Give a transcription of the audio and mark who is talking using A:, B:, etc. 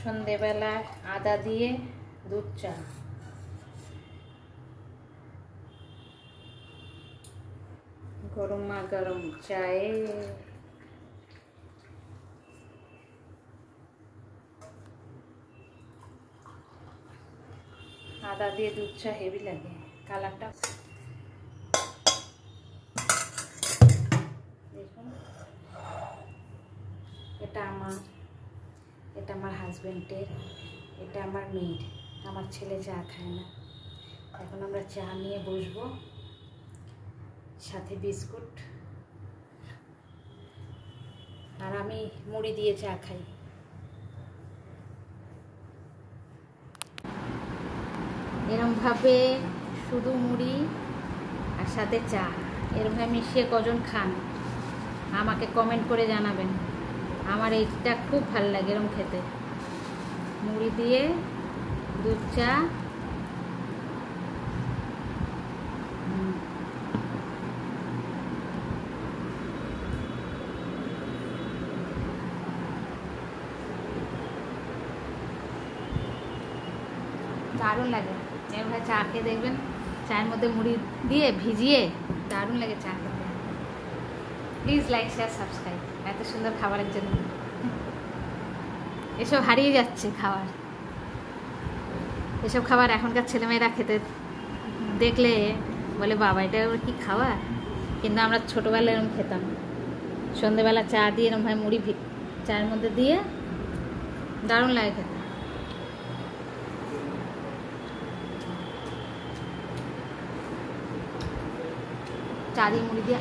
A: সন্ধেবেলায় আদা দিয়ে দুধ চা। গরমা গরম চায়ে আদা দিয়ে দুধ চা হেভি লাগে। কালারটা দেখুন, এটা আমার হাজবেন্ডের, এটা আমার মেয়ের। আমার ছেলে চা খায় না। এখন আমরা চা নিয়ে বসবো, সাথে বিস্কুট, আর আমি মুড়ি দিয়ে চা খাই। এরমভাবে শুধু মুড়ি আর সাথে চা এরমভাবে মিশিয়ে কজন খান আমাকে কমেন্ট করে জানাবেন। আমার এইটা খুব ভালো লাগে এরম খেতে, মুড়ি দিয়ে দুধ চা। দারুণ লাগে এরমভাবে চা খেয়ে দেখবেন, চায়ের মধ্যে মুড়ি দিয়ে ভিজিয়ে দারুণ লাগে চা খেতে। প্লিজ লাইক শেয়ার সাবস্ক্রাইব এত সুন্দর খাবারের জন্য। এসব হারিয়ে যাচ্ছে খাবার, এসব খাবার এখনকার ছেলেমেয়েরা খেতে দেখলে বলে বাবা এটা কি খাবার, কিন্তু আমরা ছোটোবেলায় এরকম খেতাম। সন্ধ্যেবেলা চা দিয়ে এরকমভাবে মুড়ি চায়ের মধ্যে দিয়ে দারুণ লাগে খেতে। চা দিয়ে মুড়ি দিয়ে